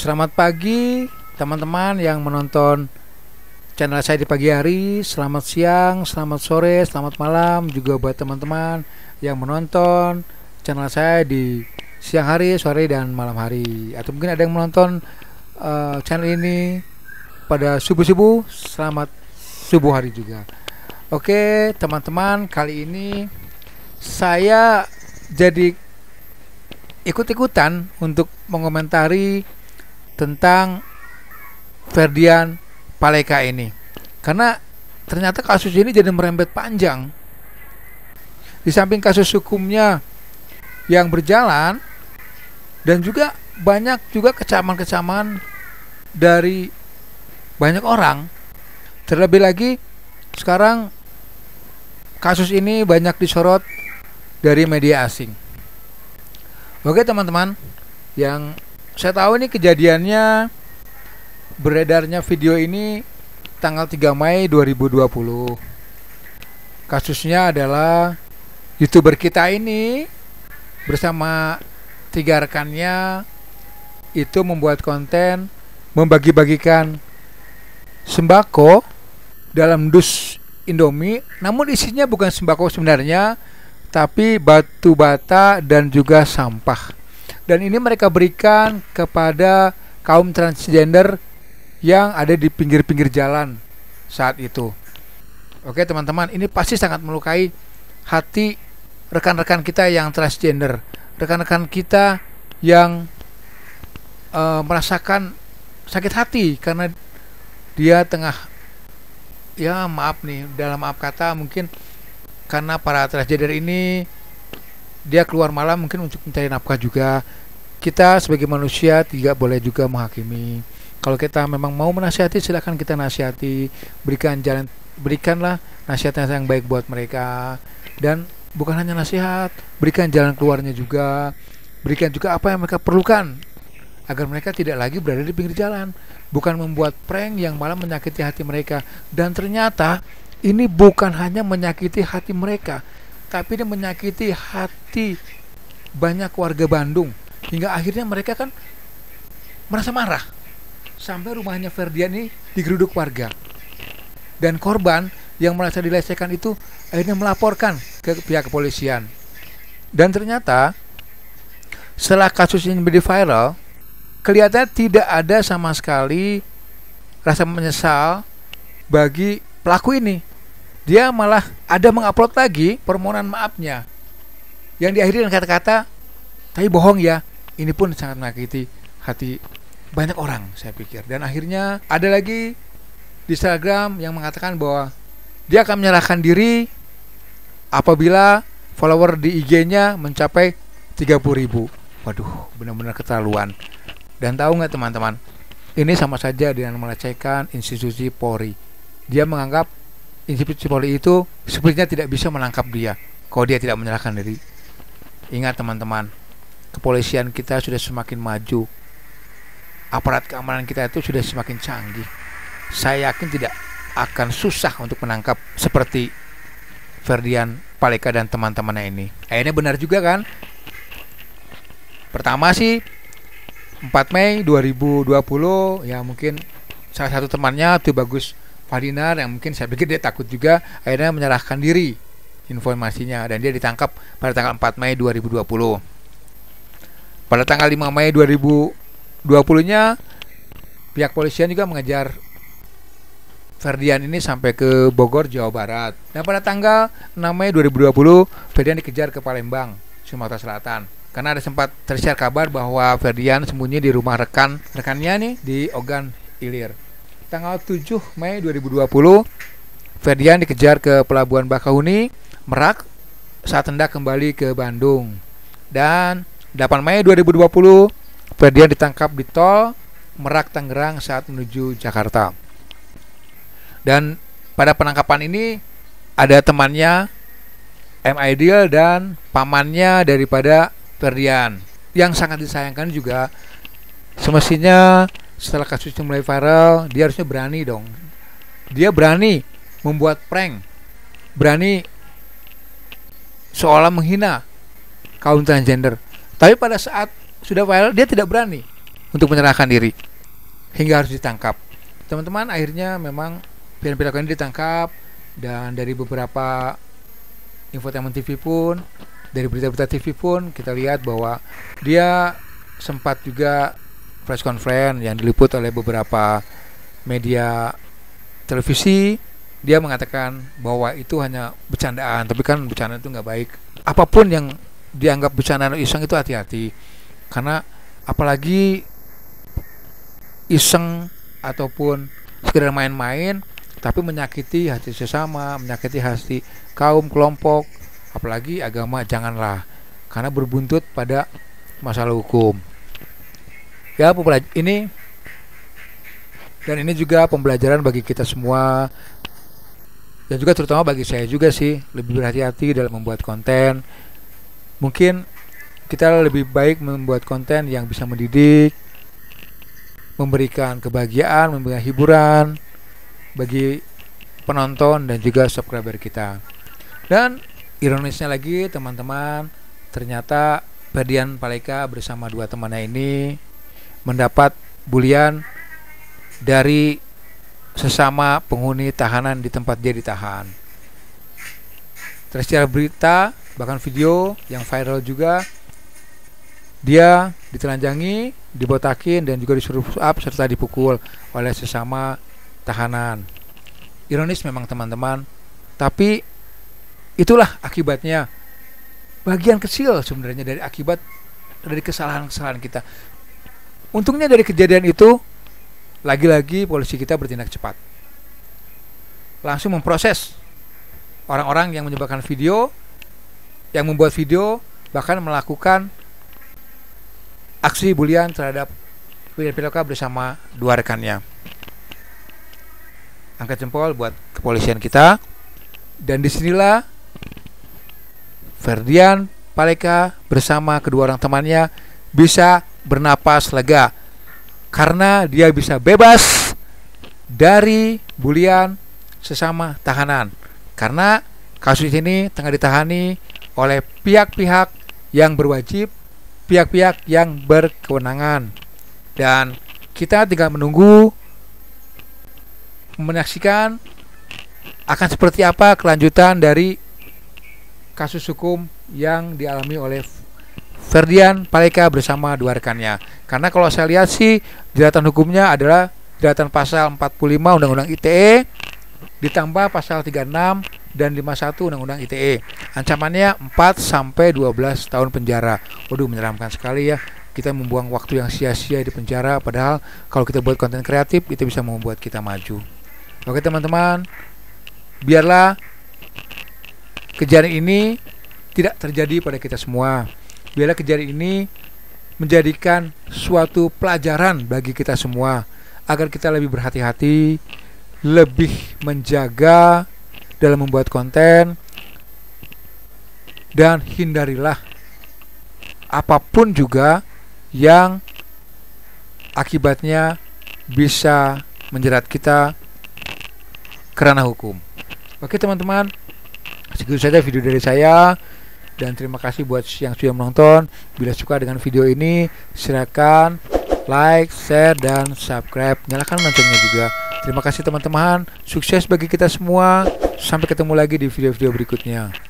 Selamat pagi teman-teman yang menonton channel saya di pagi hari. Selamat siang, selamat sore, selamat malam juga buat teman-teman yang menonton channel saya di siang hari, sore, dan malam hari. Atau mungkin ada yang menonton channel ini pada subuh-subuh. Selamat subuh hari juga. Oke teman-teman, kali ini saya jadi ikut-ikutan untuk mengomentari tentang Ferdian Paleka ini, karena ternyata kasus ini jadi merembet panjang. Di samping kasus hukumnya yang berjalan, dan juga banyak juga kecaman-kecaman dari banyak orang. Terlebih lagi sekarang kasus ini banyak disorot dari media asing. Oke teman-teman, yang saya tahu ini kejadiannya, beredarnya video ini tanggal 3 Mei 2020. Kasusnya adalah YouTuber kita ini bersama 3 rekannya itu membuat konten membagi-bagikan sembako dalam dus Indomie, namun isinya bukan sembako sebenarnya, tapi batu bata dan juga sampah. Dan ini mereka berikan kepada kaum transgender yang ada di pinggir-pinggir jalan saat itu. Oke teman-teman, ini pasti sangat melukai hati rekan-rekan kita yang transgender, rekan-rekan kita yang merasakan sakit hati karena dia tengah, ya maaf nih, dalam maaf kata, mungkin karena para transgender ini dia keluar malam mungkin untuk mencari nafkah juga. Kita sebagai manusia tidak boleh juga menghakimi. Kalau kita memang mau menasihati, silakan kita nasihati, berikanlah nasihat yang baik buat mereka. Dan bukan hanya nasihat, berikan jalan keluarnya juga, berikan juga apa yang mereka perlukan agar mereka tidak lagi berada di pinggir jalan, bukan membuat prank yang malah menyakiti hati mereka. Dan ternyata ini bukan hanya menyakiti hati mereka, tapi ini menyakiti hati banyak warga Bandung, hingga akhirnya mereka kan merasa marah sampai rumahnya Ferdian ini digeruduk warga, dan korban yang merasa dilecehkan itu akhirnya melaporkan ke pihak kepolisian. Dan ternyata setelah kasus ini menjadi viral, kelihatannya tidak ada sama sekali rasa menyesal bagi pelaku ini. Dia malah ada mengupload lagi permohonan maafnya yang diakhiri dengan kata-kata, "Tapi bohong ya." Ini pun sangat menyakiti hati banyak orang, saya pikir. Dan akhirnya ada lagi di Instagram yang mengatakan bahwa dia akan menyerahkan diri apabila follower di IG-nya mencapai 30.000. Waduh, benar-benar keterlaluan. Dan tahu nggak teman-teman, ini sama saja dengan melecehkan institusi Polri. Dia menganggap institusi Polri itu sepertinya tidak bisa menangkap dia kalau dia tidak menyerahkan diri. Ingat teman-teman, kepolisian kita sudah semakin maju, aparat keamanan kita itu sudah semakin canggih. Saya yakin tidak akan susah untuk menangkap seperti Ferdian Paleka dan teman-temannya ini. Akhirnya benar juga kan? Pertama sih 4 Mei 2020, ya mungkin salah satu temannya tuh Bagus Fadinar, yang mungkin saya pikir dia takut juga, akhirnya menyerahkan diri informasinya, dan dia ditangkap pada tanggal 4 Mei 2020. Pada tanggal 5 Mei 2020-nya pihak polisian juga mengejar Ferdian ini sampai ke Bogor, Jawa Barat. Dan pada tanggal 6 Mei 2020 Ferdian dikejar ke Palembang, Sumatera Selatan, karena ada sempat tersiar kabar bahwa Ferdian sembunyi di rumah rekannya nih di Ogan Ilir. Tanggal 7 Mei 2020 Ferdian dikejar ke Pelabuhan Bakahuni, Merak, saat hendak kembali ke Bandung. Dan 8 Mei 2020 Ferdian ditangkap di tol Merak Tangerang saat menuju Jakarta. Dan pada penangkapan ini ada temannya M. Aidil dan pamannya daripada Ferdian, yang sangat disayangkan juga. Semestinya setelah kasusnya mulai viral, dia harusnya berani dong. Dia berani membuat prank, berani seolah menghina kaum transgender. Tapi pada saat sudah viral, dia tidak berani. untuk menyerahkan diri hingga harus ditangkap. Teman-teman, akhirnya memang Firdan Piloko ini ditangkap, dan dari beberapa infotainment TV pun, dari berita-berita TV pun kita lihat bahwa dia sempat juga press conference yang diliput oleh beberapa media televisi. Dia mengatakan bahwa itu hanya bercandaan, tapi kan bercandaan itu nggak baik. Apapun yang dianggap bercandaan iseng itu hati-hati, karena apalagi iseng ataupun sekedar main-main tapi menyakiti hati sesama, menyakiti hati kaum, kelompok, apalagi agama, janganlah, karena berbuntut pada masalah hukum. Ya, ini juga pembelajaran bagi kita semua, dan juga terutama bagi saya juga sih, lebih berhati-hati dalam membuat konten. Mungkin kita lebih baik membuat konten yang bisa mendidik, memberikan kebahagiaan, memberikan hiburan bagi penonton dan juga subscriber kita. Dan ironisnya lagi teman-teman, ternyata Firdan Paleka bersama dua temannya ini mendapat bulian dari sesama penghuni tahanan di tempat dia ditahan. Tersiar berita, bahkan video yang viral juga, dia ditelanjangi, dibotakin, dan juga disuruh push up serta dipukul oleh sesama tahanan. Ironis memang teman-teman, tapi itulah akibatnya. Bagian kecil sebenarnya dari akibat dari kesalahan-kesalahan kita. Untungnya dari kejadian itu, lagi-lagi polisi kita bertindak cepat, langsung memproses orang-orang yang menyebarkan video, yang membuat video, bahkan melakukan aksi bulian terhadap Firdan Piloko bersama dua rekannya. Angkat jempol buat kepolisian kita. Dan disinilah Firdan Paleka bersama kedua orang temannya bisa bernapas lega, karena dia bisa bebas dari bulian sesama tahanan, karena kasus ini tengah ditangani oleh pihak-pihak yang berwajib, pihak-pihak yang berkewenangan. Dan kita tinggal menunggu menyaksikan akan seperti apa kelanjutan dari kasus hukum yang dialami oleh Firdan Paleka bersama dua rekannya. Karena kalau saya lihat sih, jeratan hukumnya adalah jeratan pasal 45 Undang-Undang ITE ditambah pasal 36 dan 51 Undang-Undang ITE. Ancamannya 4 sampai 12 tahun penjara. Waduh, menyeramkan sekali ya. Kita membuang waktu yang sia-sia di penjara, padahal kalau kita buat konten kreatif itu bisa membuat kita maju. Oke teman-teman, biarlah kejadian ini tidak terjadi pada kita semua. Biarlah kejadian ini menjadikan suatu pelajaran bagi kita semua, agar kita lebih berhati-hati, lebih menjaga dalam membuat konten, dan hindarilah apapun juga yang akibatnya bisa menjerat kita kerana hukum. Oke teman-teman, segitu saja video dari saya, dan terima kasih buat yang sudah menonton. Bila suka dengan video ini, silakan like, share, dan subscribe. Nyalakan loncengnya juga. Terima kasih teman-teman, sukses bagi kita semua. Sampai ketemu lagi di video-video berikutnya.